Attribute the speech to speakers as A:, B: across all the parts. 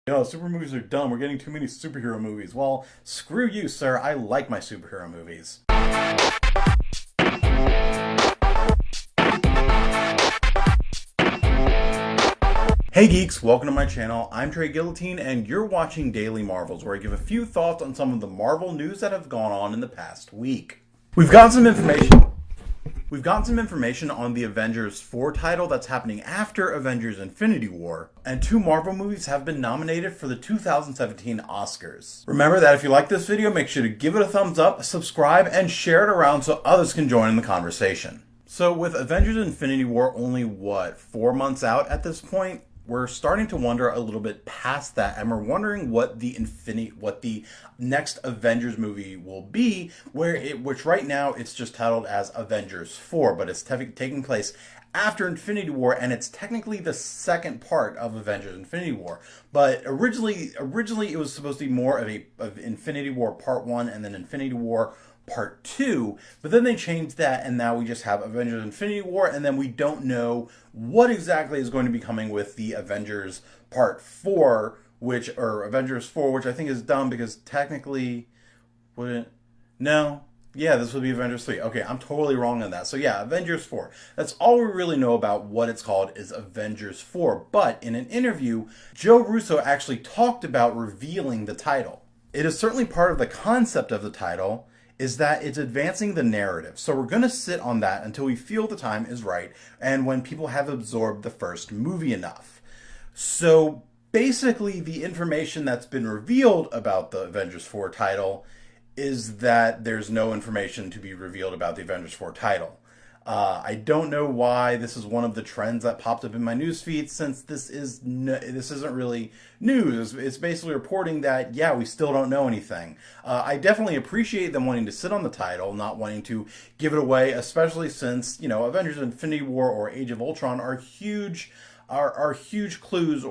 A: Yo, super movies are dumb. We're getting too many superhero movies. Well, screw you, sir. I like my superhero movies. Hey geeks, welcome to my channel. I'm Trey Guillotine, and you're watching Daily Marvels, where I give a few thoughts on some of the Marvel news that have gone on in the past week. We've gotten some information on the Avengers 4 title that's happening after Avengers Infinity War, and two Marvel movies have been nominated for the 2017 Oscars. Remember that if you like this video, make sure to give it a thumbs up, subscribe, and share it around so others can join in the conversation. So with Avengers Infinity War only, 4 months out at this point, we're starting to wonder a little bit past that, and we're wondering what the next Avengers movie will be, which right now it's just titled as Avengers 4, but it's taking place after Infinity War, and it's technically the second part of Avengers Infinity War. But originally it was supposed to be more of Infinity War Part 1 and then Infinity War Part 2, but then they changed that, and now we just have Avengers Infinity War, and then we don't know what exactly is going to be coming with the Avengers Part 4, Avengers 4, which I think is dumb because technically, this would be Avengers 3. Okay, I'm totally wrong on that. So yeah, Avengers 4. That's all we really know about what it's called is Avengers 4, but in an interview, Joe Russo actually talked about revealing the title. It is certainly part of the concept of the title, is that it's advancing the narrative. So we're going to sit on that until we feel the time is right and when people have absorbed the first movie enough. So basically the information that's been revealed about the Avengers 4 title is that there's no information to be revealed about the Avengers 4 title. I don't know why this is one of the trends that popped up in my newsfeed, since this isn't really news. It's basically reporting that, yeah, we still don't know anything. I definitely appreciate them wanting to sit on the title, not wanting to give it away, especially since, Avengers Infinity War or Age of Ultron are huge clues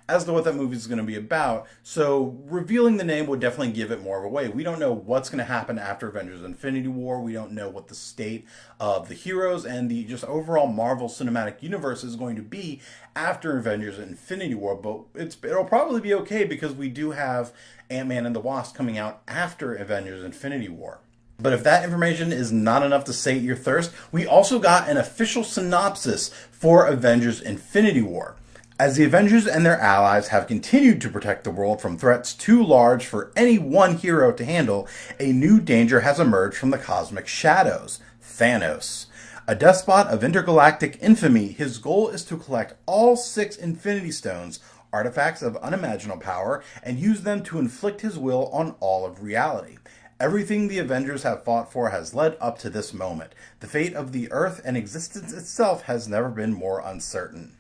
A: as to what that movie is going to be about. So revealing the name would definitely give it more of a way. We don't know what's going to happen after Avengers Infinity War. We don't know what the state of the heroes and the just overall Marvel Cinematic Universe is going to be after Avengers Infinity War, but it'll probably be okay because we do have Ant-Man and the Wasp coming out after Avengers Infinity War. But if that information is not enough to sate your thirst, we also got an official synopsis for Avengers Infinity War. As the Avengers and their allies have continued to protect the world from threats too large for any one hero to handle, a new danger has emerged from the cosmic shadows: Thanos. A despot of intergalactic infamy, his goal is to collect all 6 Infinity Stones, artifacts of unimaginable power, and use them to inflict his will on all of reality. Everything the Avengers have fought for has led up to this moment. The fate of the Earth and existence itself has never been more uncertain.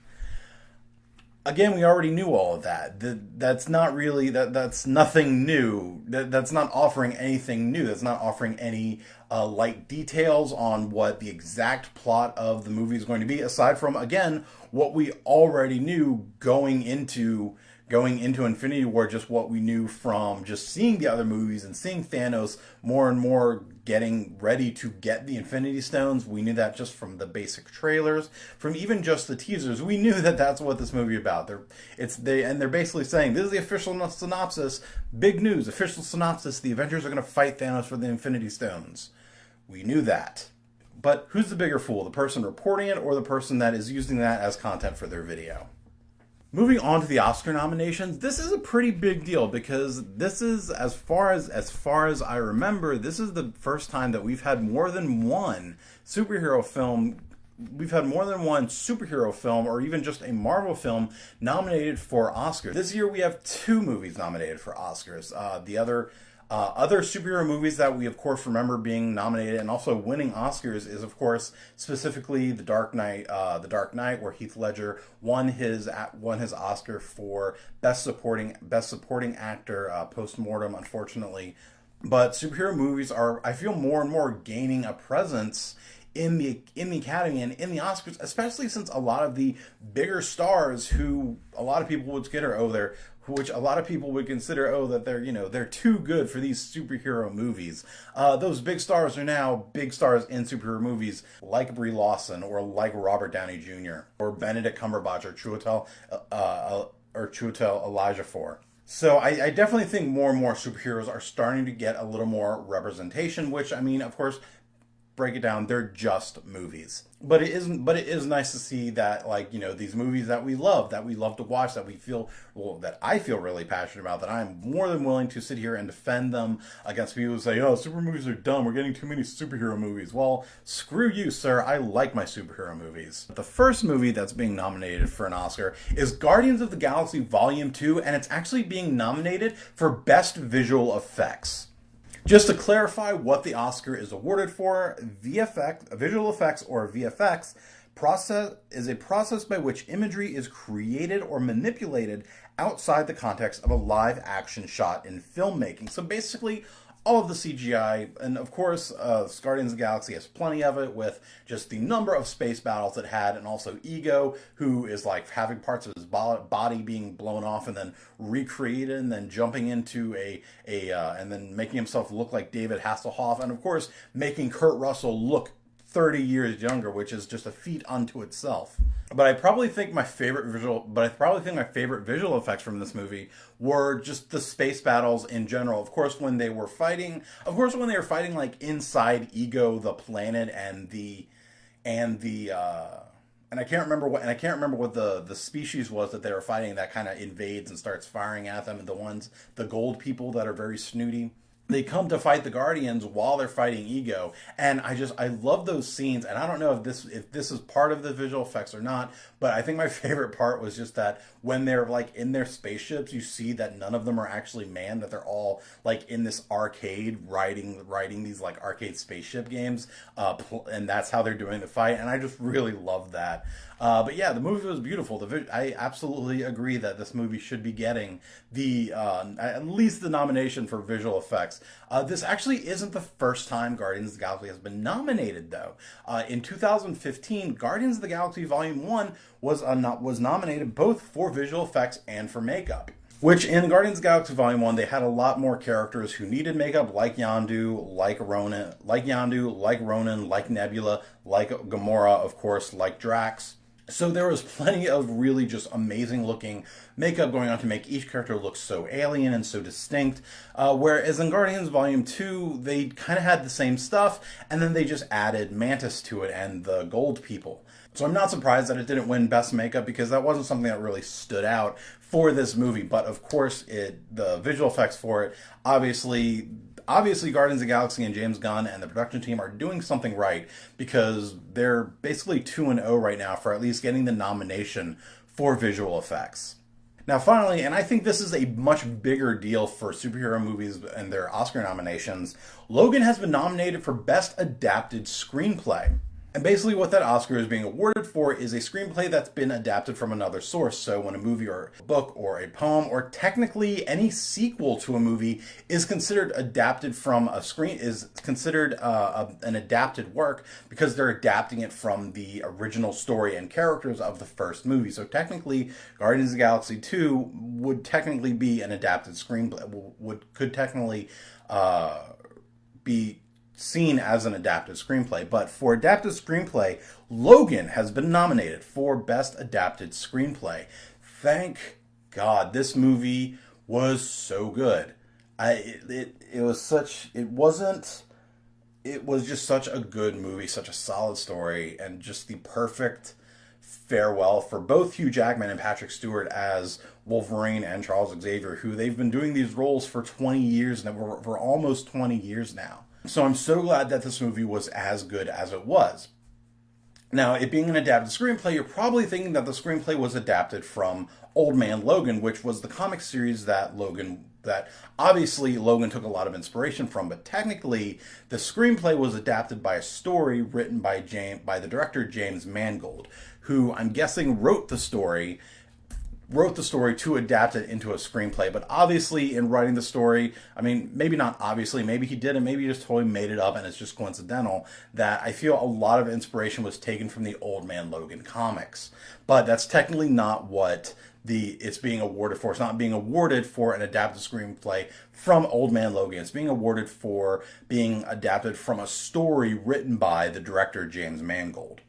A: Again, we already knew all of that. That's not really, that's nothing new. That's not offering anything new. That's not offering any light details on what the exact plot of the movie is going to be, aside from, again, what we already knew going into Infinity War, just what we knew from just seeing the other movies and seeing Thanos more and more getting ready to get the Infinity Stones. We knew that just from the basic trailers, from even just the teasers. We knew that that's what this movie is about. They're basically saying, this is the official synopsis, big news, official synopsis, the Avengers are going to fight Thanos for the Infinity Stones. We knew that. But who's the bigger fool, the person reporting it or the person that is using that as content for their video? Moving on to the Oscar nominations, this is a pretty big deal because this is, as far as I remember, this is the first time that we've had more than one superhero film. We've had more than one superhero film or even just a Marvel film nominated for Oscars. This year we have 2 movies nominated for Oscars. The other superhero movies that we, of course, remember being nominated and also winning Oscars is, of course, specifically The Dark Knight, where Heath Ledger won his Oscar for Best Supporting Actor post-mortem, unfortunately. But superhero movies are, I feel, more and more gaining a presence in the Academy and in the Oscars, especially since a lot of the bigger stars who a lot of people would consider, which a lot of people would consider, oh, that they're too good for these superhero movies. Those big stars are now big stars in superhero movies, like Brie Larson or like Robert Downey Jr. or Benedict Cumberbatch or Chiwetel Ejiofor. So I definitely think more and more superheroes are starting to get a little more representation, which, I mean, of course, break it down, they're just movies. But it is nice to see that, like, these movies that we love to watch, that we feel, well, that I feel really passionate about, that I'm more than willing to sit here and defend them against people who say, oh, super movies are dumb, we're getting too many superhero movies. Well, screw you, sir. I like my superhero movies. The first movie that's being nominated for an Oscar is Guardians of the Galaxy Volume 2, and it's actually being nominated for Best Visual Effects. Just to clarify what the Oscar is awarded for, VFX, visual effects or VFX, process is a process by which imagery is created or manipulated outside the context of a live action shot in filmmaking. So basically, all of the CGI, and of course, Guardians of the Galaxy has plenty of it, with just the number of space battles it had, and also Ego, who is like having parts of his body being blown off and then recreated, and then jumping into and then making himself look like David Hasselhoff, and of course, making Kurt Russell look 30 years younger, which is just a feat unto itself. But I probably think my favorite visual effects from this movie were just the space battles in general. Of course, when they were fighting like inside Ego, the planet, and I can't remember what the species was that they were fighting that kind of invades and starts firing at them, and the gold people that are very snooty. They come to fight the Guardians while they're fighting Ego, and I love those scenes. And I don't know if this is part of the visual effects or not, but I think my favorite part was just that when they're like in their spaceships, you see that none of them are actually manned, that they're all like in this arcade riding these like arcade spaceship games, and that's how they're doing the fight. And I just really love that. But yeah, the movie was beautiful. I absolutely agree that this movie should be getting at least the nomination for visual effects. This actually isn't the first time Guardians of the Galaxy has been nominated, though. In 2015, Guardians of the Galaxy Volume 1 was nominated both for visual effects and for makeup. Which, in Guardians of the Galaxy Volume 1, they had a lot more characters who needed makeup, like Yondu, like Ronan, like Nebula, like Gamora, of course, like Drax. So there was plenty of really just amazing looking makeup going on to make each character look so alien and so distinct. Whereas in Guardians Volume 2, they kind of had the same stuff, and then they just added Mantis to it and the gold people. So I'm not surprised that it didn't win Best Makeup, because that wasn't something that really stood out for this movie. But of course, the visual effects for it, obviously Guardians of the Galaxy and James Gunn and the production team are doing something right, because they're basically 2-0 right now for at least getting the nomination for visual effects. Now finally, and I think this is a much bigger deal for superhero movies and their Oscar nominations, Logan has been nominated for Best Adapted Screenplay. And basically what that Oscar is being awarded for is a screenplay that's been adapted from another source. So when a movie or a book or a poem or technically any sequel to a movie is considered adapted from a screen, is considered an adapted work, because they're adapting it from the original story and characters of the first movie. So technically, Guardians of the Galaxy 2 would technically be an adapted screenplay, could technically be seen as an adapted screenplay. But for adapted screenplay, Logan has been nominated for Best Adapted Screenplay. Thank God. This movie was so good. It was just such a good movie, such a solid story, and just the perfect farewell for both Hugh Jackman and Patrick Stewart as Wolverine and Charles Xavier, who they've been doing these roles for 20 years now, for almost 20 years now. So I'm so glad that this movie was as good as it was. Now, it being an adapted screenplay, you're probably thinking that the screenplay was adapted from Old Man Logan, which was the comic series that obviously Logan took a lot of inspiration from, but technically the screenplay was adapted by a story written by the director James Mangold, who I'm guessing wrote the story to adapt it into a screenplay. But obviously in writing the story, I mean, maybe not obviously, maybe he didn't, maybe he just totally made it up and it's just coincidental, that I feel a lot of inspiration was taken from the Old Man Logan comics. But that's technically not what it's being awarded for. It's not being awarded for an adapted screenplay from Old Man Logan. It's being awarded for being adapted from a story written by the director James Mangold.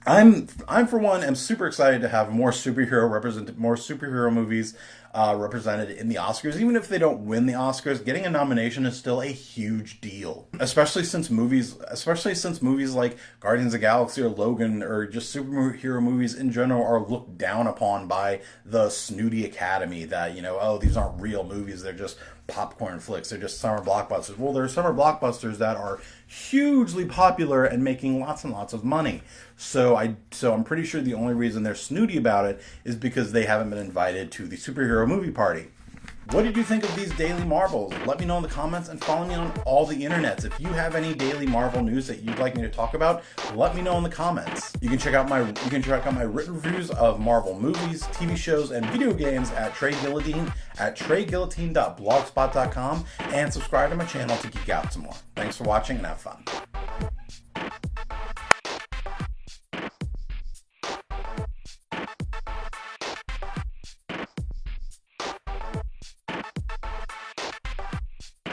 A: I'm for one am super excited to have more superhero movies represented in the Oscars. Even if they don't win the Oscars, getting a nomination is still a huge deal. Especially since movies like Guardians of the Galaxy or Logan or just superhero movies in general are looked down upon by the snooty Academy that, oh, these aren't real movies, they're just popcorn flicks, they're just summer blockbusters. Well, there are summer blockbusters that are hugely popular and making lots and lots of money. So I'm pretty sure the only reason they're snooty about it is because they haven't been invited to the superhero movie party. What did you think of these Daily Marvels? Let me know in the comments and follow me on all the internets. If you have any Daily Marvel news that you'd like me to talk about, let me know in the comments. You can check out my written reviews of Marvel movies, TV shows, and video games at Trey Guillotine at treyguillotine.blogspot.com, and subscribe to my channel to geek out some more. Thanks for watching and have fun.